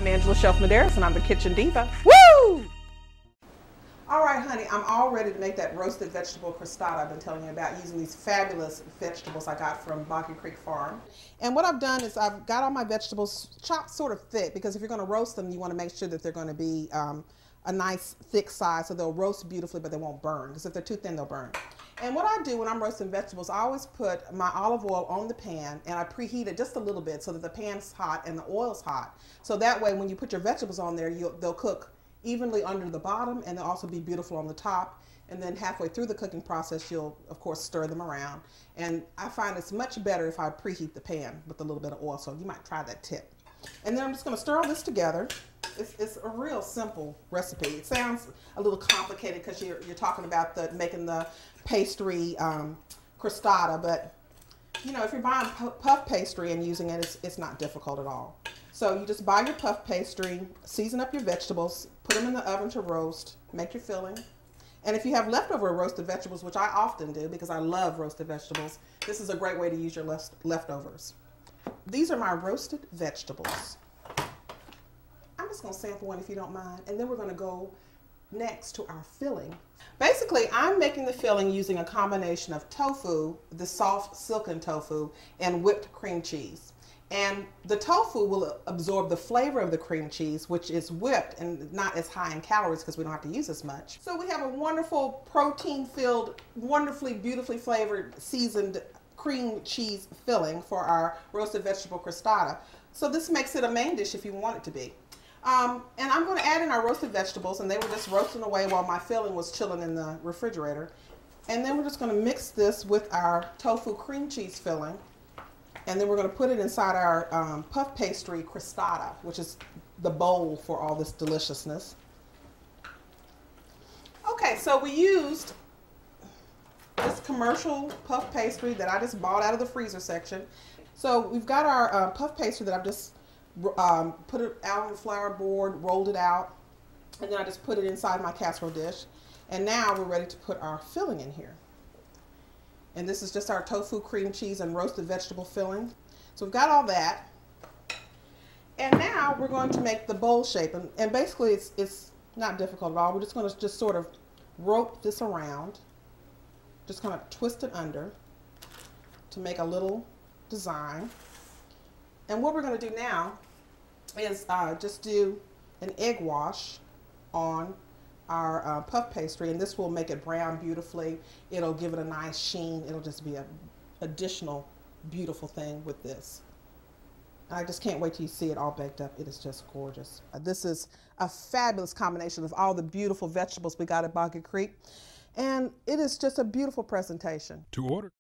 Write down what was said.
I'm Angela Shelf Medearis, and I'm the Kitchen Diva. Woo! All right, honey, I'm all ready to make that roasted vegetable crostade I've been telling you about using these fabulous vegetables I got from Boggy Creek Farm. And what I've done is I've got all my vegetables chopped sort of thick, because if you're going to roast them, you want to make sure that they're going to be a nice thick size so they'll roast beautifully, but they won't burn, because if they're too thin, they'll burn. And what I do when I'm roasting vegetables, I always put my olive oil on the pan and I preheat it just a little bit so that the pan's hot and the oil's hot. So that way when you put your vegetables on there, they'll cook evenly under the bottom, and they'll also be beautiful on the top. And then halfway through the cooking process, you'll of course stir them around. And I find it's much better if I preheat the pan with a little bit of oil, so you might try that tip. And then I'm just going to stir all this together. It's a real simple recipe. It sounds a little complicated because you're talking about making the pastry crostata, but you know, if you're buying puff pastry and using it, it's not difficult at all. So you just buy your puff pastry, season up your vegetables, put them in the oven to roast, make your filling. And if you have leftover roasted vegetables, which I often do because I love roasted vegetables, this is a great way to use your leftovers. These are my roasted vegetables. I'm just going to sample one if you don't mind, and then we're going to go next to our filling. Basically, I'm making the filling using a combination of tofu, the soft silken tofu, and whipped cream cheese. And the tofu will absorb the flavor of the cream cheese, which is whipped and not as high in calories because we don't have to use as much. So we have a wonderful protein-filled, wonderfully, beautifully flavored, seasoned cream cheese filling for our roasted vegetable crostata. So this makes it a main dish if you want it to be. And I'm going to add in our roasted vegetables, and they were just roasting away while my filling was chilling in the refrigerator. And then we're just going to mix this with our tofu cream cheese filling. And then we're going to put it inside our puff pastry crostata, which is the bowl for all this deliciousness. Okay, so we used this commercial puff pastry that I just bought out of the freezer section. So we've got our puff pastry that I've just put it out on the flour board, rolled it out, and then I just put it inside my casserole dish. And now we're ready to put our filling in here. And this is just our tofu cream cheese and roasted vegetable filling. So we've got all that. And now we're going to make the bowl shape. And basically it's not difficult at all. We're just going to just sort of rope this around, just kind of twist it under to make a little design. And what we're going to do now is just do an egg wash on our puff pastry, and this will make it brown beautifully. It'll give it a nice sheen. It'll just be an additional beautiful thing with this. I just can't wait till you see it all baked up. It is just gorgeous. This is a fabulous combination of all the beautiful vegetables we got at Boggy Creek, and it is just a beautiful presentation. To order.